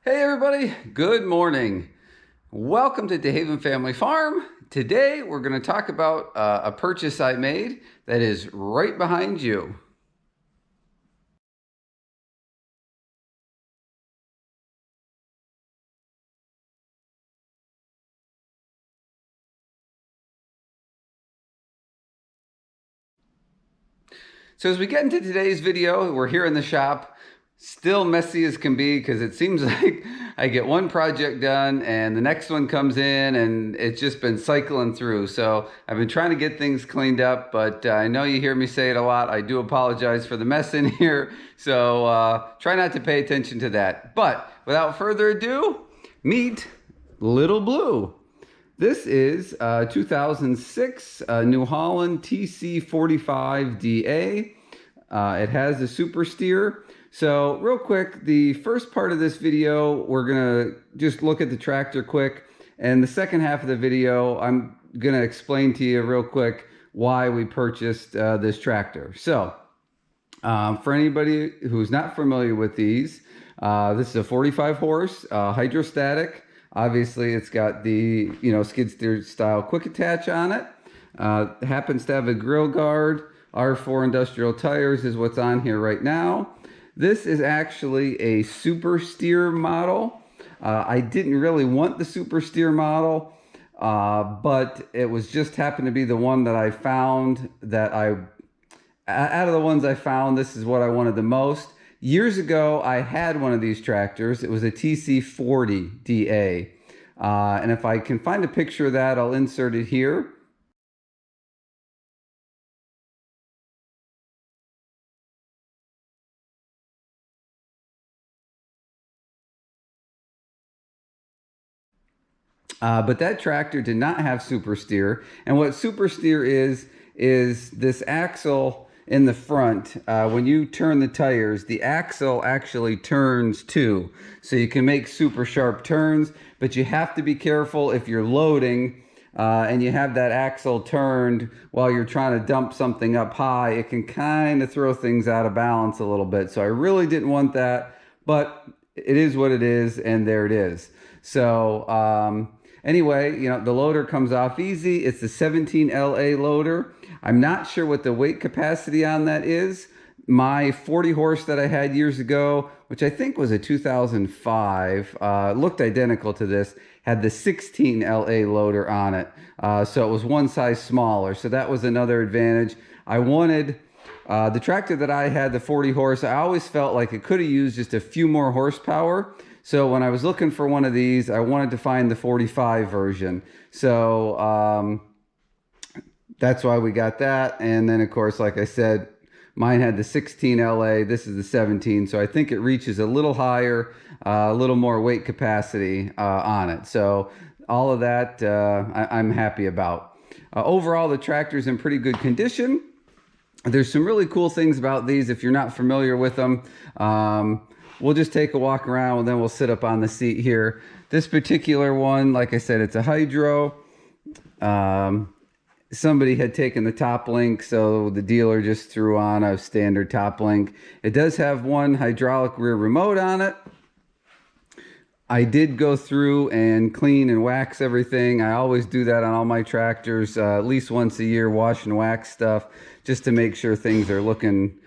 Hey everybody, good morning. Welcome to DeHaven Family Farm. Today we're going to talk about a purchase I made that is right behind you. So as we get into today's video, we're here in the shop, still messy as can be because it seems like I get one project done and the next one comes in and it's just been cycling through. So I've been trying to get things cleaned up, but I know you hear me say it a lot. I do apologize for the mess in here. So try not to pay attention to that. But without further ado, meet Little Blue. This is 2006 New Holland TC45DA. It has a super steer. So real quick, the first part of this video, we're gonna just look at the tractor quick. And the second half of the video, I'm gonna explain to you real quick why we purchased this tractor. So for anybody who's not familiar with these, this is a 45 horse hydrostatic. Obviously, it's got the skid steer style quick attach on it. Happens to have a grill guard. R4 industrial tires is what's on here right now. This is actually a super steer model. I didn't really want the super steer model, but it was just happened to be the one that I found that out of the ones I found, this is what I wanted the most. Years ago, I had one of these tractors. It was a TC40DA. And if I can find a picture of that, I'll insert it here. But that tractor did not have super steer. And what super steer is this axle in the front. When you turn the tires, the axle actually turns too. So you can make super sharp turns, but you have to be careful if you're loading and you have that axle turned while you're trying to dump something up high. It can kind of throw things out of balance a little bit. So I really didn't want that, but it is what it is, and there it is. So anyway, the loader comes off easy. It's the 17 LA loader. I'm not sure what the weight capacity on that is. My 40 horse that I had years ago, which I think was a 2005, looked identical to this, had the 16 LA loader on it. So it was one size smaller. So that was another advantage. I wanted the tractor that I had, the 40 horse, I always felt like it could have used just a few more horsepower. So when I was looking for one of these, I wanted to find the 45 version. So that's why we got that. And then, of course, like I said, mine had the 16 LA. This is the 17. So I think it reaches a little higher, a little more weight capacity on it. So all of that I'm happy about. Overall, the tractor's in pretty good condition. There's some really cool things about these if you're not familiar with them. We'll just take a walk around and then we'll sit up on the seat here. This particular one, like I said, it's a hydro. Somebody had taken the top link, so the dealer just threw on a standard top link. It does have one hydraulic rear remote on it. I did go through and clean and wax everything. I always do that on all my tractors, at least once a year, wash and wax stuff, just to make sure things are looking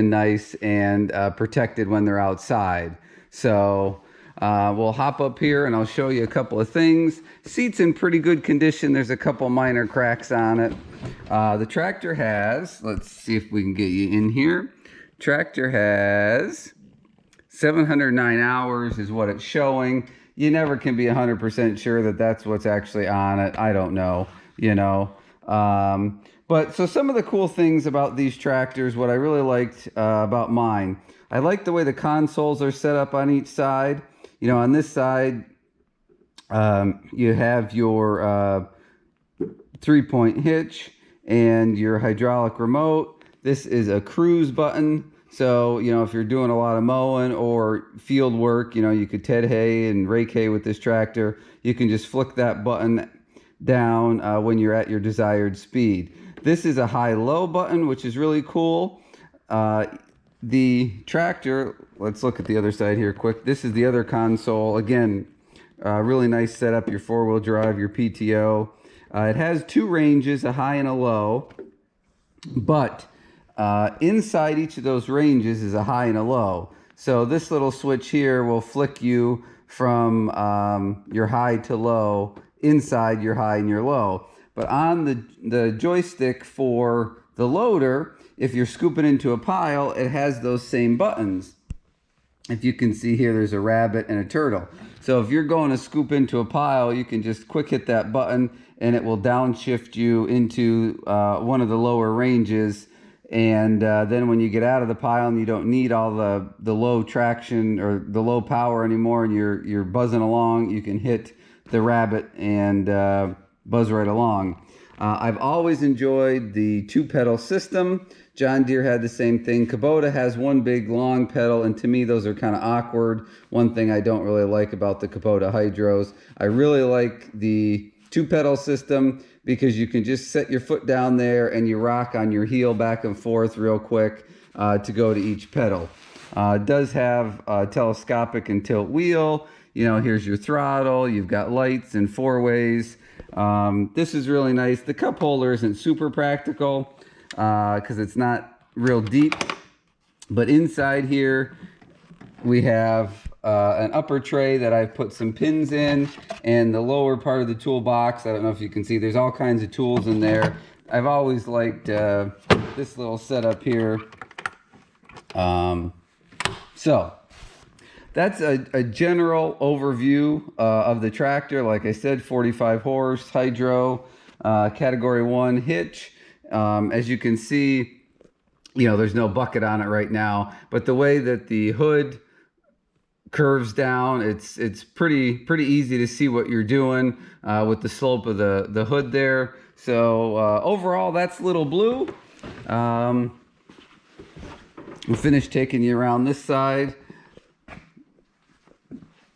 nice and protected when they're outside. So we'll hop up here and I'll show you a couple of things. Seat's in pretty good condition. There's a couple minor cracks on it. The tractor has, let's see if we can get you in here. Tractor has 709 hours is what it's showing. You never can be 100% sure that that's what's actually on it. I don't know, But so some of the cool things about these tractors, what I really liked about mine, I like the way the consoles are set up on each side. On this side, you have your 3-point hitch and your hydraulic remote. This is a cruise button. So, if you're doing a lot of mowing or field work, you could ted hay and rake hay with this tractor. You can just flick that button down when you're at your desired speed. This is a high-low button, which is really cool. The tractor, let's look at the other side here quick. This is the other console. Again, really nice setup, your four-wheel drive, your PTO. It has two ranges, a high and a low, but inside each of those ranges is a high and a low. So this little switch here will flick you from your high to low inside your high and your low. But on the joystick for the loader, if you're scooping into a pile, it has those same buttons. If you can see here, there's a rabbit and a turtle. So if you're going to scoop into a pile, you can just quick hit that button and it will downshift you into one of the lower ranges. And then when you get out of the pile and you don't need all the low traction or the low power anymore, and you're buzzing along, you can hit the rabbit and buzz right along. I've always enjoyed the two-pedal system. John Deere had the same thing. Kubota has one big long pedal, and to me those are kind of awkward. One thing I don't really like about the Kubota Hydros. I really like the two-pedal system because you can just set your foot down there and you rock on your heel back and forth real quick to go to each pedal. It does have a telescopic and tilt wheel. You know, here's your throttle. You've got lights and four ways. This is really nice. The cup holder isn't super practical because it's not real deep. But inside here, we have an upper tray that I've put some pins in, and the lower part of the toolbox, I don't know if you can see, there's all kinds of tools in there. I've always liked this little setup here. So that's a general overview of the tractor. Like I said, 45 horse, hydro, category 1 hitch. As you can see, you know, there's no bucket on it right now, but the way that the hood curves down, it's pretty easy to see what you're doing with the slope of the hood there. So overall, that's Little Blue. We'll finish taking you around this side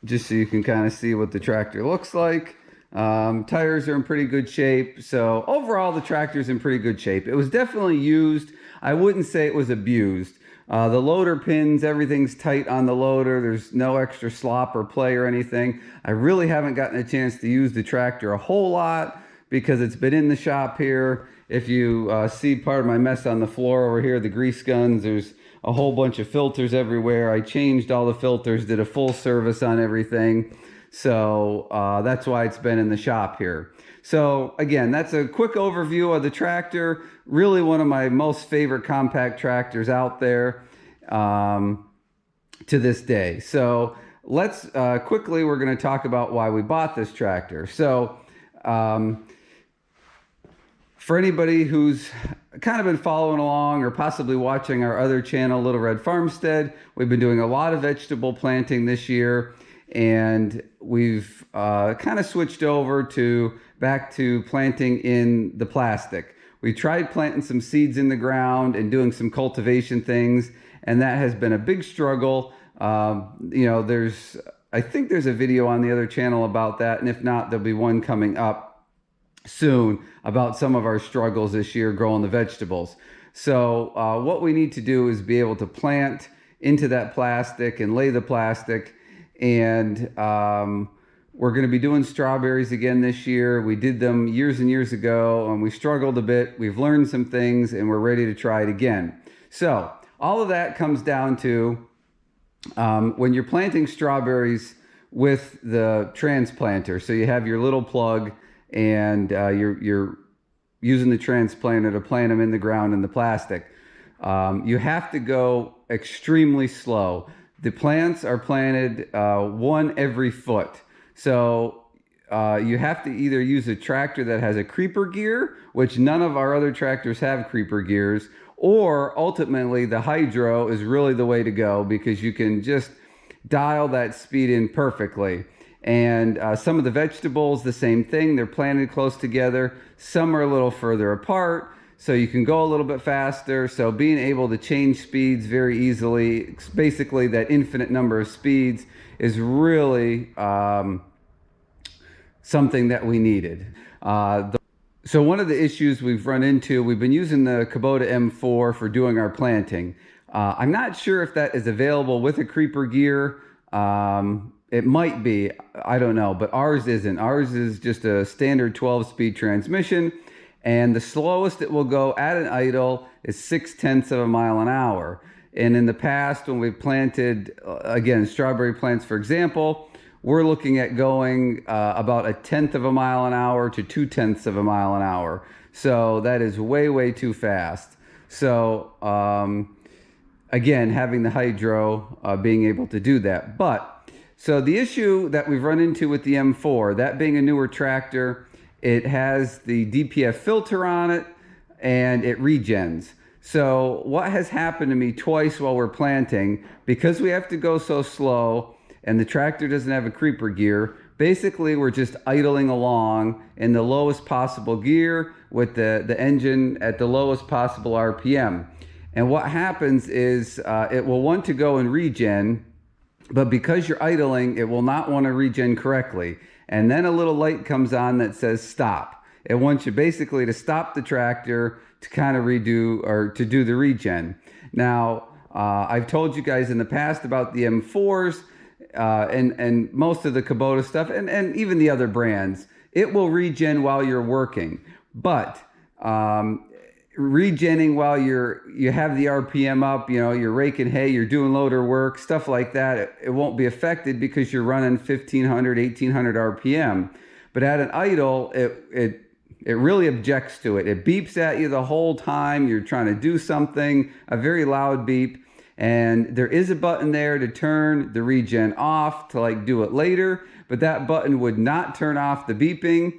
just so you can kind of see what the tractor looks like. Tires are in pretty good shape. So overall, the tractor's in pretty good shape. It was definitely used. I wouldn't say it was abused. The loader pins, everything's tight on the loader. There's no extra slop or play or anything. I really haven't gotten a chance to use the tractor a whole lot because it's been in the shop here. If you see part of my mess on the floor over here, the grease guns, there's a whole bunch of filters everywhere. I changed all the filters, did a full service on everything. So that's why it's been in the shop here. So again, that's a quick overview of the tractor. Really one of my most favorite compact tractors out there to this day. So let's quickly, we're going to talk about why we bought this tractor. So for anybody who's kind of been following along or possibly watching our other channel, Little Red Farmstead, we've been doing a lot of vegetable planting this year, and we've kind of switched over back to planting in the plastic. We tried planting some seeds in the ground and doing some cultivation things, and that has been a big struggle. You know, I think there's a video on the other channel about that, and if not, there'll be one coming up soon about some of our struggles this year growing the vegetables. So what we need to do is be able to plant into that plastic and lay the plastic, and we're going to be doing strawberries again this year. We did them years and years ago, and we struggled a bit. We've learned some things, and we're ready to try it again. So all of that comes down to when you're planting strawberries with the transplanter. So you have your little plug, and you're using the transplanter to plant them in the ground in the plastic. You have to go extremely slow. The plants are planted one every foot. So you have to either use a tractor that has a creeper gear, which none of our other tractors have creeper gears, or ultimately the hydro is really the way to go because you can just dial that speed in perfectly. And some of the vegetables, the same thing. They're planted close together. Some are a little further apart, so you can go a little bit faster. So being able to change speeds very easily, basically that infinite number of speeds, is really something that we needed. So one of the issues we've run into, we've been using the Kubota M4 for doing our planting. I'm not sure if that is available with a creeper gear. It might be, I don't know, but ours isn't. Ours is just a standard 12-speed transmission, and the slowest it will go at an idle is 0.6 of a mile an hour. And in the past, when we've planted, again, strawberry plants, for example, we're looking at going about 1/10 of a mile an hour to 0.2 of a mile an hour. So that is way, way too fast. So again, having the hydro, being able to do that. So the issue that we've run into with the M4, that being a newer tractor, it has the DPF filter on it and it regens. So what has happened to me twice while we're planting, because we have to go so slow and the tractor doesn't have a creeper gear, basically we're just idling along in the lowest possible gear with the engine at the lowest possible RPM. And what happens is it will want to go and regen, but because you're idling, it will not want to regen correctly. And then a little light comes on that says stop. It wants you basically to stop the tractor to kind of redo or to do the regen. Now, I've told you guys in the past about the M4s and most of the Kubota stuff and even the other brands. It will regen while you're working, but regenning while you have the RPM up, you're raking hay, you're doing loader work, stuff like that, it won't be affected because you're running 1,500, 1,800 RPM. But at an idle, it really objects to it. It beeps at you the whole time you're trying to do something, a very loud beep. And there is a button there to turn the regen off to do it later, but that button would not turn off the beeping.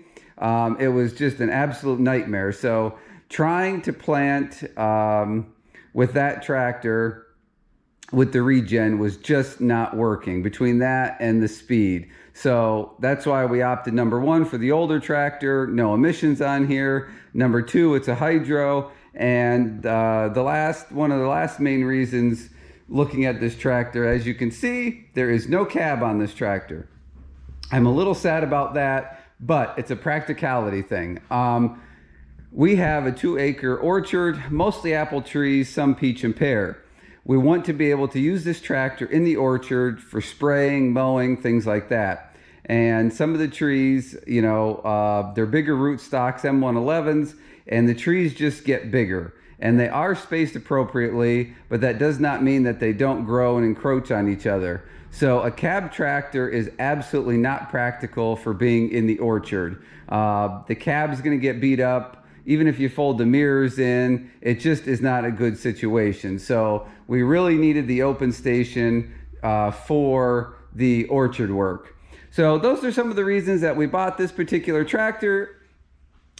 It was just an absolute nightmare. So trying to plant with that tractor with the regen was just not working between that and the speed. So that's why we opted, number one, for the older tractor, no emissions on here. Number two, it's a hydro. And one of the last main reasons looking at this tractor, as you can see, there is no cab on this tractor. I'm a little sad about that, but it's a practicality thing. We have a 2-acre orchard, mostly apple trees, some peach and pear. We want to be able to use this tractor in the orchard for spraying, mowing, things like that. And some of the trees, they're bigger rootstocks, M111s, and the trees just get bigger. And they are spaced appropriately, but that does not mean that they don't grow and encroach on each other. So a cab tractor is absolutely not practical for being in the orchard. The cab's gonna get beat up. Even if you fold the mirrors in, it just is not a good situation. So we really needed the open station for the orchard work. So those are some of the reasons that we bought this particular tractor.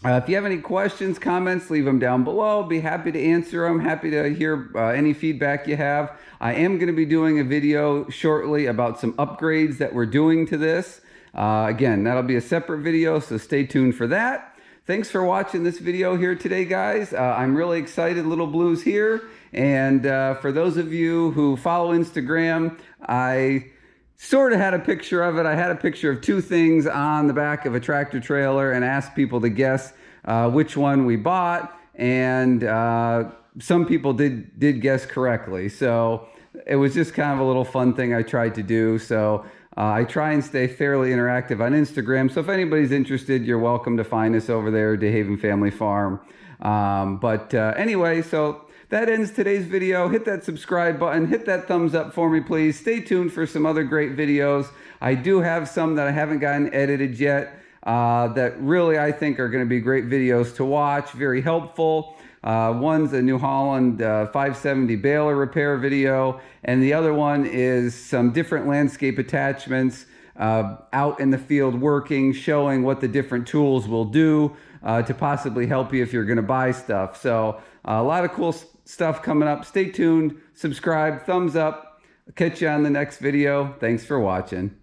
If you have any questions, comments, leave them down below. Be happy to answer them. Happy to hear any feedback you have. I am going to be doing a video shortly about some upgrades that we're doing to this. Again, that'll be a separate video, so stay tuned for that. Thanks for watching this video here today, guys. I'm really excited, Little Blue's here. And for those of you who follow Instagram, I sort of had a picture of it. I had a picture of two things on the back of a tractor trailer and asked people to guess which one we bought. And some people did guess correctly. So it was just kind of a little fun thing I tried to do. So I try and stay fairly interactive on Instagram. So if anybody's interested, you're welcome to find us over there, DeHaven Family Farm. Anyway, so that ends today's video. Hit that subscribe button, hit that thumbs up for me, please. Stay tuned for some other great videos. I do have some that I haven't gotten edited yet that really I think are going to be great videos to watch, very helpful. One's a New Holland 570 baler repair video, and the other one is some different landscape attachments out in the field working, showing what the different tools will do to possibly help you if you're going to buy stuff. So a lot of cool stuff coming up. Stay tuned, subscribe, thumbs up. Catch you on the next video. Thanks for watching.